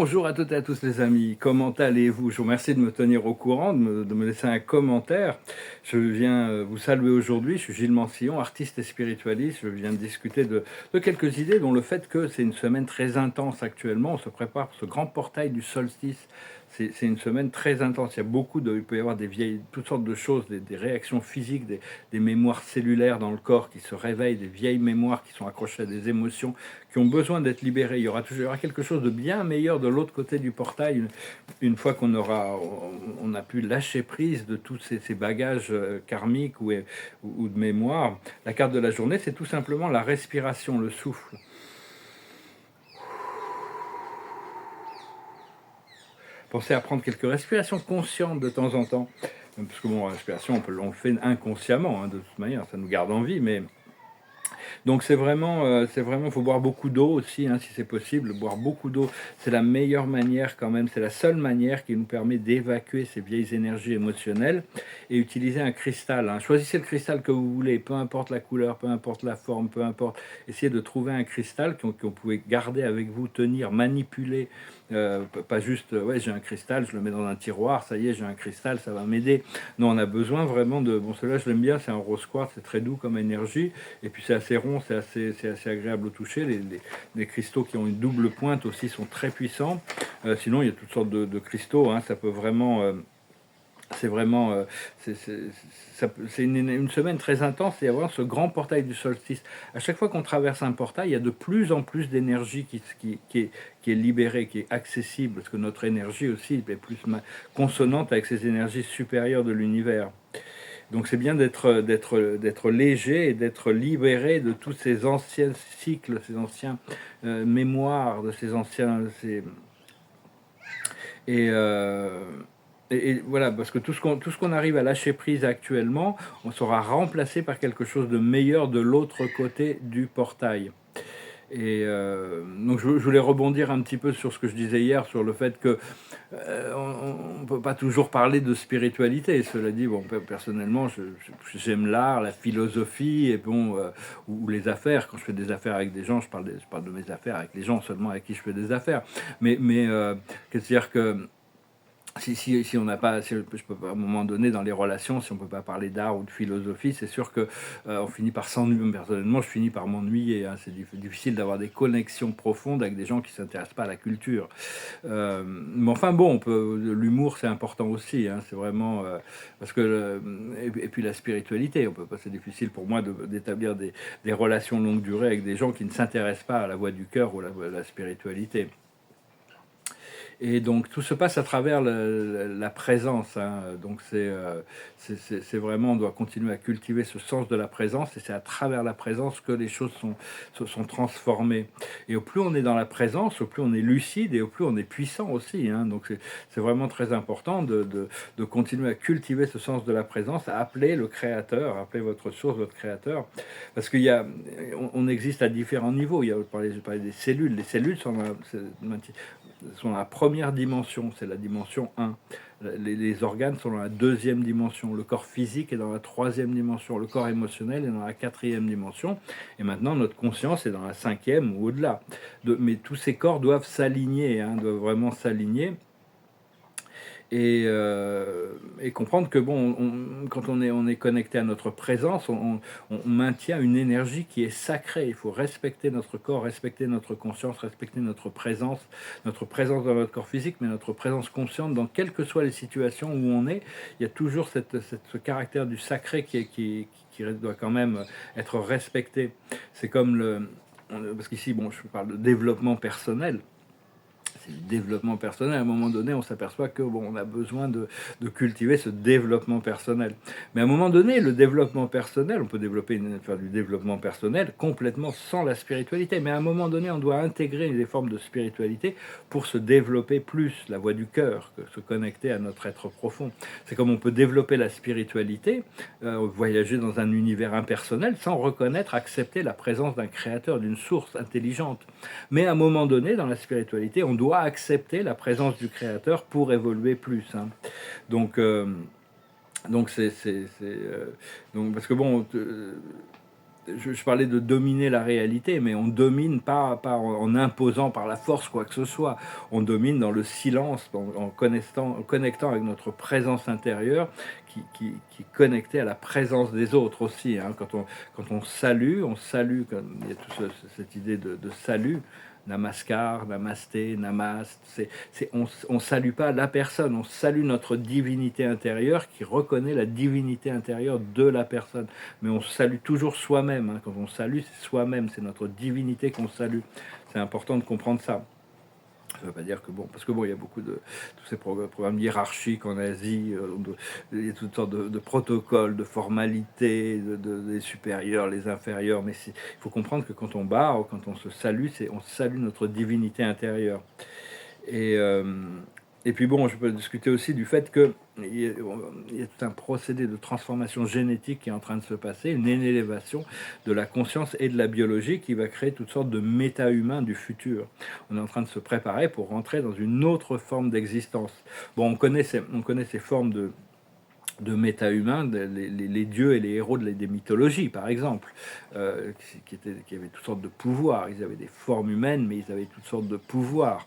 Bonjour à toutes et à tous les amis, comment allez-vous? Je vous remercie de me tenir au courant, de me laisser un commentaire. Je viens vous saluer aujourd'hui, je suis Gilles Mansillon, artiste et spiritualiste. Je viens de discuter de quelques idées, dont le fait que c'est une semaine très intense actuellement. On se prépare pour ce grand portail du solstice. C'est une semaine très intense. Il peut y avoir toutes sortes de choses, des réactions physiques, des mémoires cellulaires dans le corps qui se réveillent, des vieilles mémoires qui sont accrochées à des émotions qui ont besoin d'être libérées. Il y aura quelque chose de bien meilleur de l'autre côté du portail, une fois on a pu lâcher prise de tous ces bagages karmiques ou de mémoire. La carte de la journée, c'est tout simplement la respiration, le souffle. Pensez à prendre quelques respirations conscientes de temps en temps. Parce que bon, la respiration, on le fait inconsciemment, hein, de toute manière, ça nous garde en vie, mais donc faut boire beaucoup d'eau aussi, hein, si c'est possible. Boire beaucoup d'eau, c'est la meilleure manière quand même, c'est la seule manière qui nous permet d'évacuer ces vieilles énergies émotionnelles et utiliser un cristal, hein. Choisissez le cristal que vous voulez, peu importe la couleur, peu importe la forme, peu importe. Essayez de trouver un cristal qu'on pouvait garder avec vous, tenir, manipuler. Pas juste, ouais, j'ai un cristal, je le mets dans un tiroir, ça y est, j'ai un cristal, ça va m'aider. Non, on a besoin vraiment de... Bon, celui-là, je l'aime bien, c'est un rose quartz, c'est très doux comme énergie. Et puis c'est assez rond, c'est assez agréable au toucher. Les cristaux qui ont une double pointe aussi sont très puissants. Sinon, il y a toutes sortes de cristaux, hein, ça peut vraiment... c'est vraiment, c'est une semaine très intense et avoir ce grand portail du solstice. À chaque fois qu'on traverse un portail, il y a de plus en plus d'énergie qui est libérée, qui est accessible, parce que notre énergie aussi est plus consonante avec ces énergies supérieures de l'univers. Donc c'est bien d'être léger et d'être libéré de tous ces anciens cycles, ces anciens mémoires, de ces anciens... Et, euh, et voilà, parce que tout ce qu'on arrive à lâcher prise actuellement, on sera remplacé par quelque chose de meilleur de l'autre côté du portail. Donc je voulais rebondir un petit peu sur ce que je disais hier, sur le fait que on ne peut pas toujours parler de spiritualité. Cela dit, bon, personnellement, j'aime l'art, la philosophie, et bon, ou les affaires. Quand je fais des affaires avec des gens, je parle de mes affaires avec les gens seulement avec qui je fais des affaires. C'est-à-dire que si on n'a pas, je peux pas, à un moment donné dans les relations, si on peut pas parler d'art ou de philosophie, c'est sûr que on finit par s'ennuyer. Personnellement, je finis par m'ennuyer, hein. C'est difficile d'avoir des connexions profondes avec des gens qui s'intéressent pas à la culture. Mais enfin bon, l'humour c'est important aussi, hein. C'est vraiment parce que et puis la spiritualité, c'est difficile pour moi d'établir des relations longue durée avec des gens qui ne s'intéressent pas à la voix du cœur ou la spiritualité. Et donc tout se passe à travers la présence, hein. Donc c'est vraiment, on doit continuer à cultiver ce sens de la présence, et c'est à travers la présence que les choses sont transformées. Et au plus on est dans la présence, au plus on est lucide et au plus on est puissant aussi, hein. Donc c'est vraiment très important de continuer à cultiver ce sens de la présence, à appeler le Créateur, à appeler votre source, votre Créateur. Parce on existe à différents niveaux. Je parlais des cellules. Les cellules sont dans la première dimension, c'est la dimension 1. Les organes sont dans la deuxième dimension. Le corps physique est dans la troisième dimension. Le corps émotionnel est dans la quatrième dimension. Et maintenant, notre conscience est dans la cinquième ou au-delà. Mais tous ces corps doivent s'aligner, hein, doivent vraiment s'aligner. Et comprendre que bon, quand on est connecté à notre présence, on maintient une énergie qui est sacrée. Il faut respecter notre corps, respecter notre conscience, respecter notre présence dans notre corps physique, mais notre présence consciente dans quelles que soient les situations où on est. Il y a toujours ce caractère du sacré qui doit quand même être respecté. C'est comme parce qu'ici, bon, je parle de développement personnel. C'est le développement personnel. À un moment donné, on s'aperçoit que bon, on a besoin de cultiver ce développement personnel. Mais à un moment donné, le développement personnel, on peut faire du développement personnel complètement sans la spiritualité. Mais à un moment donné, on doit intégrer des formes de spiritualité pour se développer plus, la voie du cœur, se connecter à notre être profond. C'est comme on peut développer la spiritualité, voyager dans un univers impersonnel sans reconnaître, accepter la présence d'un créateur, d'une source intelligente. Mais à un moment donné, dans la spiritualité, on doit accepter la présence du créateur pour évoluer plus, hein. Donc, donc parce que bon, je parlais de dominer la réalité, mais on domine pas en imposant par la force quoi que ce soit. On domine dans le silence, en connectant avec notre présence intérieure, qui est connectée à la présence des autres aussi. Hein. Quand on salue, comme il y a toute cette idée de salut. Namaskar, namasté, namaste, on salue pas la personne, on salue notre divinité intérieure qui reconnaît la divinité intérieure de la personne. Mais on salue toujours soi-même. Hein. Quand on salue, c'est soi-même, c'est notre divinité qu'on salue. C'est important de comprendre ça. Ça ne veut pas dire que bon, parce que bon, il y a beaucoup de tous ces programmes hiérarchiques en Asie, il y a toutes sortes de protocoles, de formalités, des supérieurs, les inférieurs. Mais il faut comprendre que quand on barre, quand on se salue, on salue notre divinité intérieure. Et, euh, et puis bon, je peux discuter aussi du fait qu'il y a tout un procédé de transformation génétique qui est en train de se passer, une élévation de la conscience et de la biologie qui va créer toutes sortes de méta-humains du futur. On est en train de se préparer pour rentrer dans une autre forme d'existence. Bon, on connaît ces formes de méta-humains, les dieux et les héros des mythologies, par exemple, qui avaient toutes sortes de pouvoirs. Ils avaient des formes humaines, mais ils avaient toutes sortes de pouvoirs.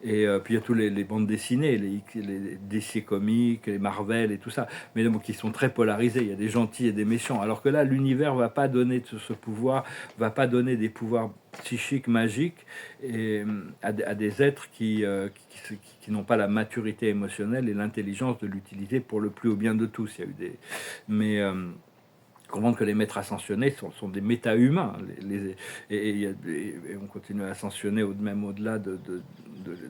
Et puis il y a tous les bandes dessinées, les DC Comics, les Marvel et tout ça, mais donc, qui sont très polarisés. Il y a des gentils et des méchants. Alors que là, l'univers va pas donner ce pouvoir, va pas donner des pouvoirs psychiques, magiques, et, à des êtres qui n'ont pas la maturité émotionnelle et l'intelligence de l'utiliser pour le plus au bien de tous. Il y a eu des... Mais... comprendre que les maîtres ascensionnés sont des méta-humains. Et on continue à ascensionner même au-delà de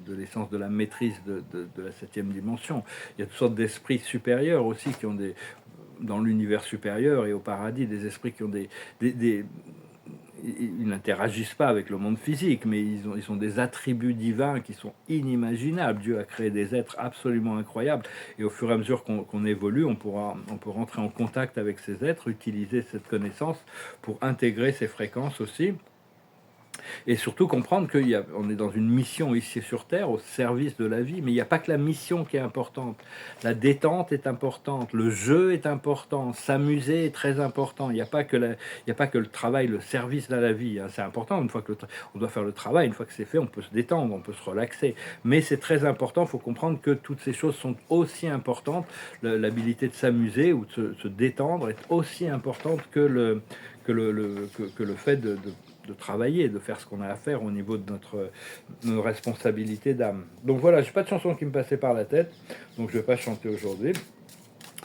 l'essence de la maîtrise de la septième dimension. Il y a toutes sortes d'esprits supérieurs aussi qui ont dans l'univers supérieur et au paradis, des esprits qui ont ils n'interagissent pas avec le monde physique, mais ils ont des attributs divins qui sont inimaginables. Dieu a créé des êtres absolument incroyables, et au fur et à mesure qu'on évolue, on peut rentrer en contact avec ces êtres, utiliser cette connaissance pour intégrer ces fréquences aussi. Et surtout comprendre qu'on est dans une mission ici sur Terre, au service de la vie, mais il n'y a pas que la mission qui est importante. La détente est importante, le jeu est important, s'amuser est très important. Il n'y a pas que le travail, le service de la vie. Hein. C'est important, une fois que on doit faire le travail, une fois que c'est fait, on peut se détendre, on peut se relaxer. Mais c'est très important, il faut comprendre que toutes ces choses sont aussi importantes. L'habilité de s'amuser ou de se détendre est aussi importante que le fait de travailler, de faire ce qu'on a à faire au niveau de nos responsabilités d'âme. Donc voilà, j'ai pas de chanson qui me passait par la tête, donc je vais pas chanter aujourd'hui.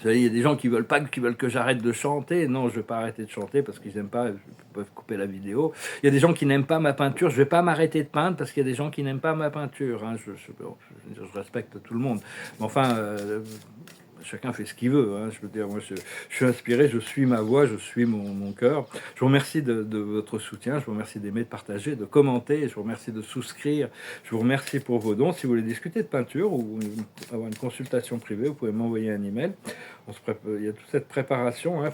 Il y a des gens qui veulent que j'arrête de chanter. Non, je vais pas arrêter de chanter parce qu'ils n'aiment pas, ils peuvent couper la vidéo. Il y a des gens qui n'aiment pas ma peinture. Je vais pas m'arrêter de peindre parce qu'il y a des gens qui n'aiment pas ma peinture. Hein. Je respecte tout le monde. Mais enfin, chacun fait ce qu'il veut. Hein. Je veux dire, moi, je suis inspiré, je suis ma voix, je suis mon cœur. Je vous remercie de votre soutien. Je vous remercie d'aimer, de partager, de commenter. Je vous remercie de souscrire. Je vous remercie pour vos dons. Si vous voulez discuter de peinture ou avoir une consultation privée, vous pouvez m'envoyer un email. Il y a toute cette préparation. Hein,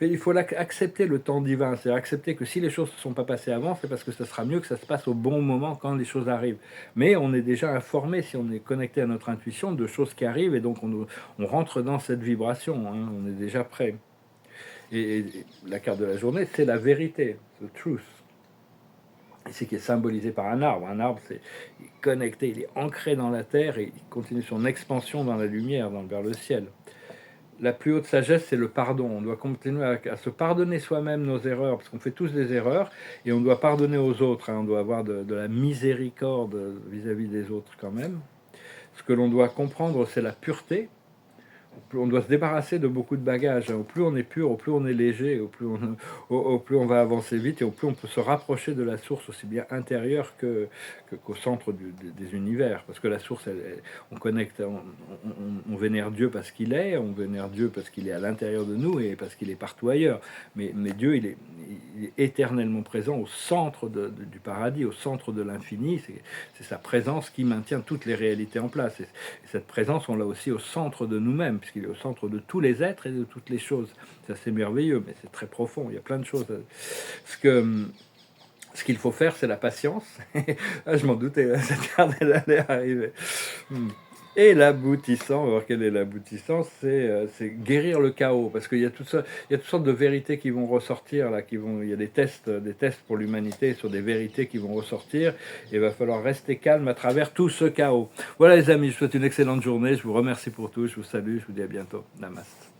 il faut accepter le temps divin. C'est accepter que si les choses ne se sont pas passées avant, c'est parce que ça sera mieux que ça se passe au bon moment quand les choses arrivent. Mais on est déjà informé, si on est connecté à notre intuition, de choses qui arrivent, et donc on rentre dans cette vibration. Hein, on est déjà prêt. Et la carte de la journée, c'est la vérité, the truth. Ici, qui est symbolisé par un arbre. Un arbre, il est connecté, il est ancré dans la terre et il continue son expansion dans la lumière, vers le ciel. La plus haute sagesse, c'est le pardon. On doit continuer à se pardonner soi-même nos erreurs, parce qu'on fait tous des erreurs, et on doit pardonner aux autres. Hein. On doit avoir de la miséricorde vis-à-vis des autres quand même. Ce que l'on doit comprendre, c'est la pureté. On doit se débarrasser de beaucoup de bagages. Au plus on est pur, au plus on est léger, au plus on va avancer vite, et au plus on peut se rapprocher de la source, aussi bien intérieure qu'au centre des univers. Parce que la source, on connecte, on vénère Dieu parce qu'il est, on vénère Dieu parce qu'il est à l'intérieur de nous et parce qu'il est partout ailleurs. Mais Dieu, il est éternellement présent au centre du paradis, au centre de l'infini. C'est sa présence qui maintient toutes les réalités en place. Et cette présence, on l'a aussi au centre de nous-mêmes, puisqu'il est au centre de tous les êtres et de toutes les choses. C'est assez merveilleux, mais c'est très profond. Il y a plein de choses. Ce qu'il faut faire, c'est la patience. Ah, je m'en doutais, cette carte, elle allait arriver. Et l'aboutissant, on va voir quel est l'aboutissant, c'est guérir le chaos, parce qu'il y a il y a toutes sortes de vérités qui vont ressortir là, il y a des tests pour l'humanité sur des vérités qui vont ressortir, et il va falloir rester calme à travers tout ce chaos. Voilà les amis, je vous souhaite une excellente journée, je vous remercie pour tout, je vous salue, je vous dis à bientôt. Namaste.